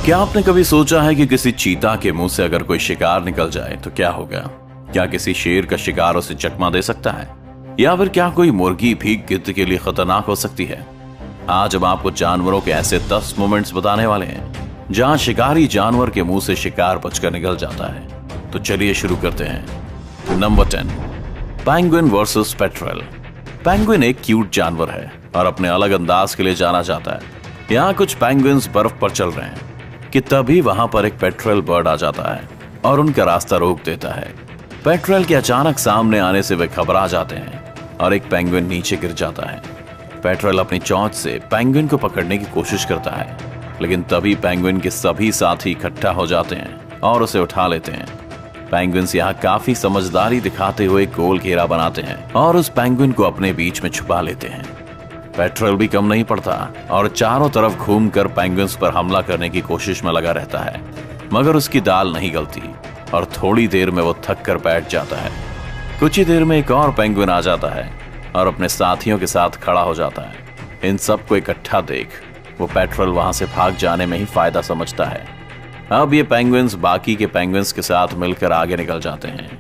क्या आपने कभी सोचा है कि किसी चीता के मुंह से अगर कोई शिकार निकल जाए तो क्या होगा? क्या किसी शेर का शिकार उसे चकमा दे सकता है, या फिर क्या कोई मुर्गी भी गिद्ध के लिए खतरनाक हो सकती है? आज हम आपको जानवरों के ऐसे 10 मोमेंट्स बताने वाले हैं जहां शिकारी जानवर के मुंह से शिकार बचकर निकल जाता है। तो चलिए शुरू करते हैं। Number 10, penguin versus petrol. Penguin एक क्यूट जानवर है और अपने अलग अंदाज के लिए जाना जाता है। यहाँ कुछ पेंगुइन्स बर्फ पर चल रहे हैं कि तभी वहां पर एक पेट्रोल बर्ड आ जाता है और उनका रास्ता रोक देता है। पेट्रोल के अचानक सामने आने से वे घबरा जाते हैं और एक पेंगुइन नीचे गिर जाता है। पेट्रोल अपनी चोंच से पेंगुइन को पकड़ने की कोशिश करता है, लेकिन तभी पेंगुइन के सभी साथी इकट्ठा हो जाते हैं और उसे उठा लेते हैं। पेंगुइन्स यहाँ काफी समझदारी दिखाते हुए गोल घेरा बनाते हैं और उस पेंगुइन को अपने बीच में छुपा लेते हैं। पेट्रोल भी कम नहीं पड़ता और चारों तरफ घूमकर पेंगुइन्स पर हमला करने की कोशिश में लगा रहता है, मगर उसकी दाल नहीं गलती और थोड़ी देर में वो थक कर बैठ जाता है। कुछ ही देर में एक और पेंगुइन आ जाता है और अपने साथियों के साथ खड़ा हो जाता है। इन सबको इकट्ठा देख वो पेट्रोल वहां से भाग जाने में ही फायदा समझता है। अब ये पेंगुइन्स बाकी के पेंगुइन्स के साथ मिलकर आगे निकल जाते हैं।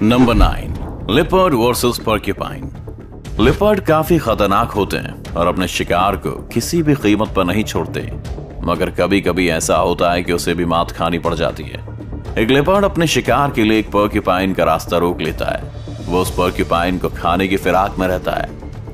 Number 9, leopard versus porcupine. Leopard काफी खतरनाक होते हैं और अपने शिकार को किसी भी कीमत पर नहीं छोड़ते, मगर कभी कभी ऐसा होता है कि उसे भी मात खानी पड़ जाती है। एक लिपर्ड अपने शिकार के लिए एक पोर्क्यूपाइन का रास्ता रोक लेता है। वो उस पोर्क्यूपाइन को खाने की फिराक में रहता है,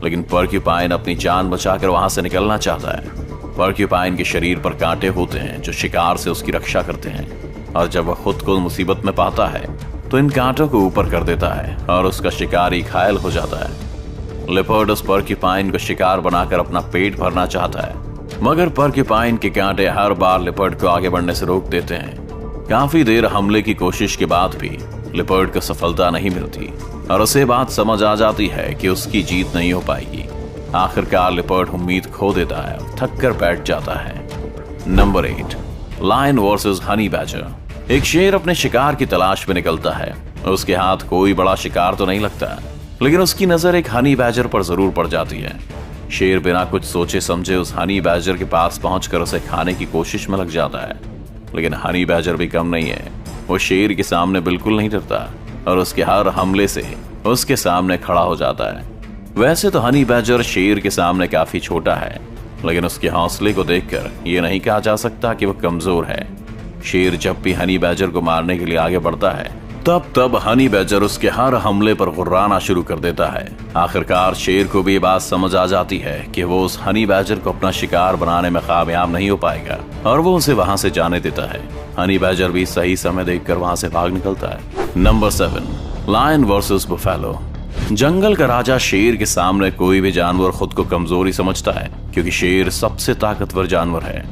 लेकिन पोर्क्यूपाइन अपनी जान बचाकर वहां से निकलना चाहता है। पोर्क्यूपाइन के शरीर पर कांटे होते हैं जो शिकार से उसकी रक्षा करते हैं, और जब वह खुद को मुसीबत में पाता है तो इन कांटों को ऊपर कर देता है और उसका शिकारी घायल हो जाता है। लिपर्ड उस पोर्क्यूपाइन को शिकार बनाकर अपना पेट भरना चाहता है, मगर पोर्क्यूपाइन के कांटे हर बार लिपर्ड को आगे बढ़ने से रोक देते हैं। काफी देर हमले की कोशिश के बाद भी लिपर्ड को सफलता नहीं मिलती और उसे बात समझ आ जाती है कि उसकी जीत नहीं हो पाएगी। आखिरकार लिपर्ड उम्मीद खो देता है और थक कर बैठ जाता है। Number 8, lion versus honey badger. एक शेर अपने शिकार की तलाश में निकलता है। उसके हाथ कोई बड़ा शिकार तो नहीं लगता, लेकिन उसकी नजर एक हनी बैजर पर जरूर पड़ जाती है। शेर बिना कुछ सोचे समझे उस हनी बैजर के पास पहुंचकर उसे खाने की कोशिश में लग जाता है, लेकिन हनी बैजर भी कम नहीं है। वो शेर के सामने बिल्कुल नहीं डरता और उसके हर हमले से उसके सामने खड़ा हो जाता है। वैसे तो हनी बैजर शेर के सामने काफी छोटा है, लेकिन उसके हौसले को देखकर ये नहीं कहा जा सकता कि वो कमजोर है। शेर जब भी हनी बैजर को मारने के लिए आगे बढ़ता है तब हनी बैजर उसके हर हमले पर गुर्राना शुरू कर देता है। आखिरकार शेर को भी ये बात समझ आ जाती है कि वो उस हनी बैजर को अपना शिकार बनाने में कामयाब नहीं हो पाएगा और वो उसे वहां से जाने देता है। हनी बैजर भी सही समय देखकर वहां से भाग निकलता है। Number 7, lion versus buffalo. जंगल का राजा शेर के सामने कोई भी जानवर खुद को कमजोरी समझता है, क्योंकि शेर सबसे ताकतवर जानवर है।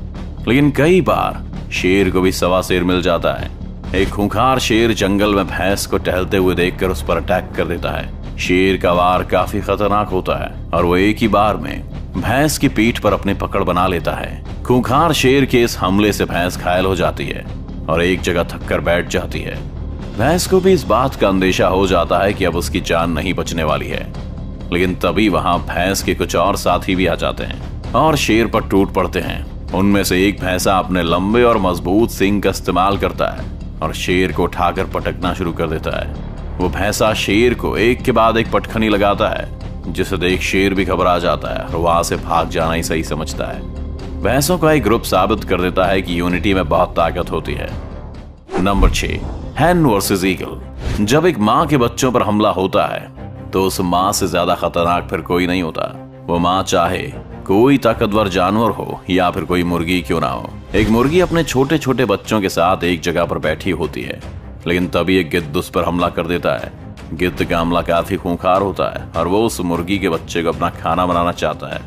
लेकिन कई बार शेर को भी सवा शेर मिल जाता है। एक खूंखार शेर जंगल में भैंस को टहलते हुए देखकर उस पर अटैक कर देता है। शेर का वार काफी खतरनाक होता है और वो एक ही बार में भैंस की पीठ पर अपनी पकड़ बना लेता है। खूंखार शेर के इस हमले से भैंस घायल हो जाती है और एक जगह थक कर बैठ जाती है। भैंस को भी इस बात का अंदेशा हो जाता है कि अब उसकी जान नहीं बचने वाली है, लेकिन तभी वहां भैंस के कुछ और साथी भी आ जाते हैं और शेर पर टूट पड़ते हैं। उनमें से एक भैंसा अपने लंबे और मजबूत सींग का इस्तेमाल करता है और शेर को उठाकर पटकना शुरू कर देता है। वो भैंसा शेर को एक के बाद एक पटखनी लगाता है, जिसे देख शेर भी घबरा जाता है और वहां से भाग जाना ही सही समझता है। भैंसों का एक ग्रुप साबित कर देता है कि यूनिटी में बहुत ताकत होती है। नंबर 6, हैन वर्सेस ईगल। जब एक माँ के बच्चों पर हमला होता है तो उस माँ से ज्यादा खतरनाक फिर कोई नहीं होता। वो माँ चाहे कोई ताकतवर जानवर हो या फिर कोई मुर्गी क्यों ना हो। एक मुर्गी अपने छोटे छोटे बच्चों के साथ एक जगह पर बैठी होती है, लेकिन तभी एक गिद्ध उस पर हमला कर देता है। गिद्ध का हमला काफी खूंखार होता है और वो उस मुर्गी के बच्चे को अपना खाना बनाना चाहता है,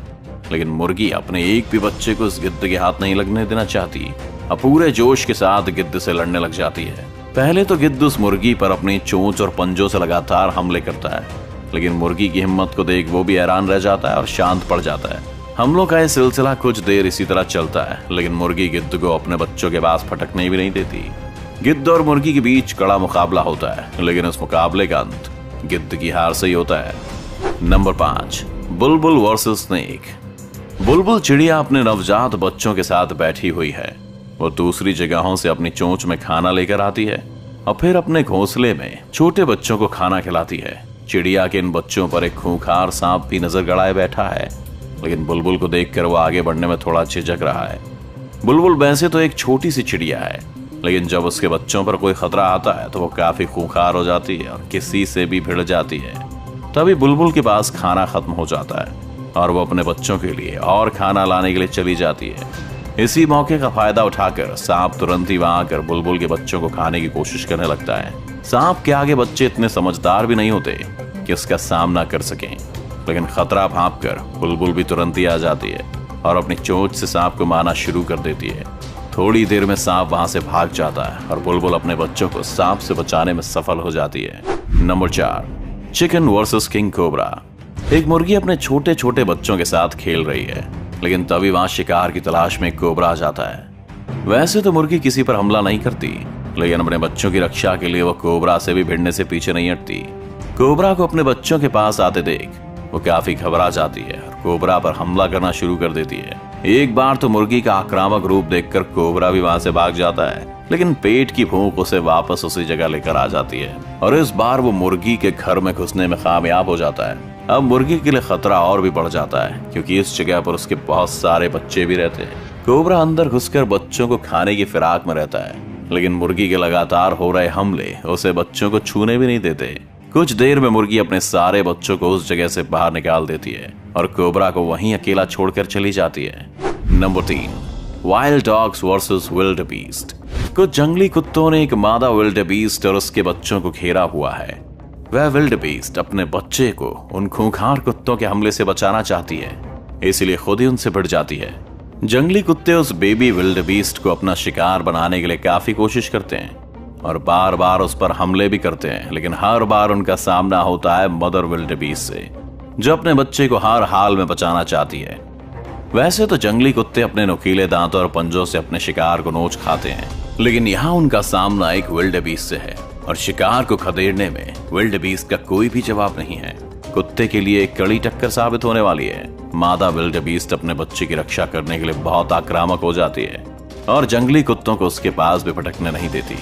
लेकिन मुर्गी अपने एक भी बच्चे को उस गिद्ध के हाथ नहीं लगने देना चाहती और पूरे जोश के साथ गिद्ध से लड़ने लग जाती है। पहले तो गिद्ध उस मुर्गी पर अपनी चोंच और पंजों से लगातार हमले करता है, लेकिन मुर्गी की हिम्मत को देख वो भी हैरान रह जाता है और शांत पड़ जाता है। हमलों का यह सिलसिला कुछ देर इसी तरह चलता है, लेकिन मुर्गी गिद्ध को अपने बच्चों के पास फटकने भी नहीं देती। गिद्ध और मुर्गी के बीच कड़ा मुकाबला होता है, लेकिन उस मुकाबले का अंत गिद्ध की हार से ही होता है। नंबर 5, बुलबुल वर्सेस स्नेक। बुलबुल चिड़िया अपने नवजात बच्चों के साथ बैठी हुई है। वो दूसरी जगहों से अपनी चोंच में खाना लेकर आती है और फिर अपने घोंसले में छोटे बच्चों को खाना खिलाती है। चिड़िया के इन बच्चों पर एक खूंखार सांप भी नजर गड़ाए बैठा है, लेकिन बुलबुल को देखकर वो आगे बढ़ने में थोड़ा झिझक रहा है। बुलबुल वैसे तो एक छोटी सी चिड़िया है, लेकिन जब उसके बच्चों पर कोई खतरा आता है तो वो काफी खूंखार हो जाती है और किसी से भी भिड़ जाती है। तभी बुलबुल के पास खाना खत्म हो जाता है और वो अपने बच्चों के लिए और खाना लाने के लिए चली जाती है। इसी मौके का फायदा उठाकर सांप तुरंत ही वहां आकर बुलबुल के बच्चों को खाने की कोशिश करने लगता है। सांप के आगे बच्चे इतने समझदार भी नहीं होते कि उसका सामना कर सकें, लेकिन खतरा भांपकर बुलबुल भी तुरंत ही आ जाती है और अपनी चोंच से सांप को मारना शुरू कर देती है। थोड़ी देर में सांप वहां से भाग जाता है और बुलबुल अपने बच्चों को सांप से बचाने में सफल हो जाती है। Number 4, chicken versus king cobra. एक मुर्गी अपने छोटे छोटे बच्चों के साथ खेल रही है, लेकिन तभी वहां शिकार की तलाश में एक कोबरा आ जाता है। वैसे तो मुर्गी किसी पर हमला नहीं करती, लेकिन अपने बच्चों की रक्षा के लिए वो कोबरा से भी भिड़ने से पीछे नहीं हटती। कोबरा को अपने बच्चों के पास आते देख वो काफी घबरा जाती है और कोबरा पर हमला करना शुरू कर देती है। एक बार तो मुर्गी का आक्रामक रूप देखकर कोबरा भी वहां से भाग जाता है, लेकिन पेट की भूख उसे वापस उसी जगह लेकर आ जाती है और इस बार वो मुर्गी के घर में घुसने में कामयाब हो जाता है। अब मुर्गी के लिए खतरा और भी बढ़ जाता है, क्योंकि इस जगह पर उसके बहुत सारे बच्चे भी रहते हैं। कोबरा अंदर घुसकर बच्चों को खाने की फिराक में रहता है, लेकिन मुर्गी के लगातार हो रहे हमले उसे बच्चों को छूने भी नहीं देते। कुछ देर में मुर्गी अपने सारे बच्चों को उस जगह से बाहर निकाल देती है और कोबरा को वहीं अकेला छोड़कर चली जाती है। Number 3, wild dogs versus wildebeest. कुछ जंगली कुत्तों ने एक मादा विल्ड बीस्ट और उसके बच्चों को घेरा हुआ है। वह विल्ड बीस्ट अपने बच्चे को उन खूंखार कुत्तों के हमले से बचाना चाहती है, इसलिए खुद ही उनसे भिड़ जाती है। जंगली कुत्ते उस बेबी विल्ड बीस्ट को अपना शिकार बनाने के लिए काफी कोशिश करते हैं और बार बार उस पर हमले भी करते हैं, लेकिन हर बार उनका सामना होता है मदर विल्ड बीस्ट से, जो अपने बच्चे को हर हाल में बचाना चाहती है। वैसे तो जंगली कुत्ते अपने नुकीले दांतों और पंजों से अपने शिकार को नोच खाते हैं, लेकिन यहाँ उनका सामना एक विल्ड बीस्ट से है और शिकार को खदेड़ने में विल्ड बीस्ट का कोई भी जवाब नहीं है। कुत्ते के लिए एक कड़ी टक्कर साबित होने वाली है। मादा विल्ड बीस्ट अपने बच्चे की रक्षा करने के लिए बहुत आक्रामक हो जाती है और जंगली कुत्तों को उसके पास भी भटकने नहीं देती।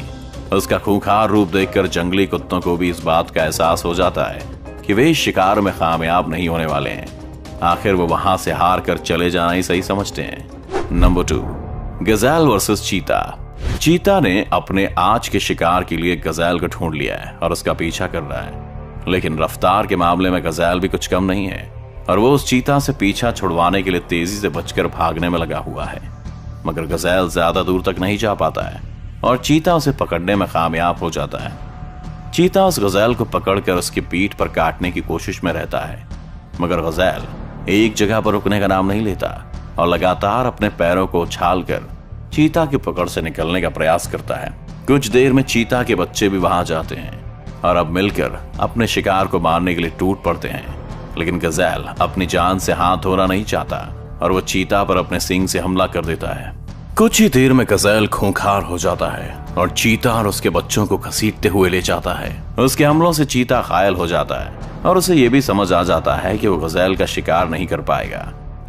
उसका खूंखार रूप देखकर जंगली कुत्तों को भी इस बात का एहसास हो जाता है कि वे इस शिकार में कामयाब नहीं होने वाले हैं। आखिर वो वहां से हार कर चले जाना ही सही समझते हैं। नंबर 2, गजेल वर्सेस चीता। चीता ने अपने आज के शिकार के लिए गजेल को ढूंढ लिया है और उसका पीछा कर रहा है, लेकिन रफ्तार के मामले में गजेल भी कुछ कम नहीं है और वो उस चीता से पीछा छुड़वाने के लिए तेजी से बचकर भागने में लगा हुआ है। मगर गजेल ज्यादा दूर तक नहीं जा पाता है और चीता उसे पकड़ने में कामयाब हो जाता है। चीता उस गजेल को पकड़कर उसकी पीठ पर काटने की कोशिश में रहता है, मगर गजेल एक जगह पर रुकने का नाम नहीं लेता और लगातार अपने पैरों को उछालकर चीता की पकड़ से निकलने का प्रयास करता है। कुछ देर में चीता के बच्चे भी वहां जाते हैं और अब मिलकर अपने शिकार को मारने के लिए टूट पड़ते हैं, लेकिन गजेल अपनी जान से हाथ धोना नहीं चाहता और वो चीता पर अपने सींग से हमला कर देता है। कुछ ही देर में गजेल खूंखार हो जाता है और चीता और उसके बच्चों को घसीटते हुए ले जाता है। उसके हमलों से चीता घायल हो जाता है और उसे ये भी समझ आ जाता है कि वो गजेल का शिकार नहीं कर पाएगा।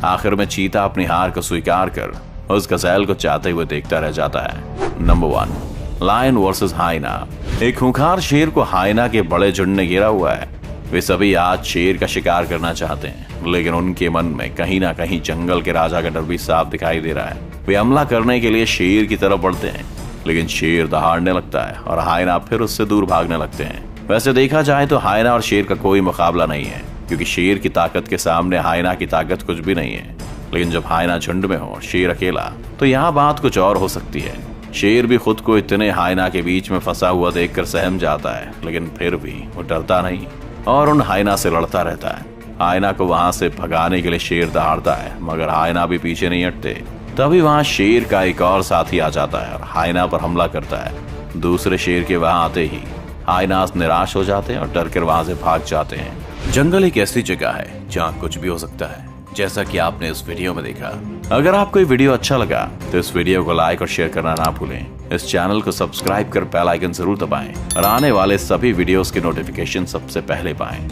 आखिर में चीता अपनी हार को स्वीकार कर उस गजेल को चाहते हुए देखता रह जाता है। Number 1, lion versus hyena. एक खूंखार शेर को हाइना के बड़े झुंड ने घेरा हुआ है। वे सभी आज शेर का शिकार करना चाहते हैं, लेकिन उनके मन में कहीं ना कहीं जंगल के राजा का डर भी साफ दिखाई दे रहा है। वे हमला करने के लिए शेर की तरफ बढ़ते हैं, लेकिन शेर दहाड़ने लगता है और हाइना फिर उससे दूर भागने लगते हैं। वैसे देखा जाए तो हाइना और शेर का कोई मुकाबला नहीं है, क्योंकि शेर की ताकत के सामने हाइना की ताकत कुछ भी नहीं है। लेकिन जब हाइना झुंड में हो, शेर अकेला, तो यहाँ बात कुछ और हो सकती है। शेर भी खुद को इतने हाइना के बीच में फंसा हुआ देखकर सहम जाता है, लेकिन फिर भी वो डरता नहीं और उन हाइना से लड़ता रहता है। हाइना को वहां से भगाने के लिए शेर दहाड़ता है, मगर हाइना भी पीछे नहीं हटते। तभी वहां शेर का एक और साथी आ जाता है और हाइना पर हमला करता है। दूसरे शेर के वहां आते ही हाइनास निराश हो जाते हैं और डर कर वहां से भाग जाते हैं। जंगल एक ऐसी जगह है जहाँ कुछ भी हो सकता है, जैसा कि आपने इस वीडियो में देखा। अगर आपको ये वीडियो अच्छा लगा तो इस वीडियो को लाइक और शेयर करना ना भूलें। इस चैनल को सब्सक्राइब कर बेल आइकन जरूर दबाएं और आने वाले सभी वीडियोस के नोटिफिकेशन सबसे पहले पाएं।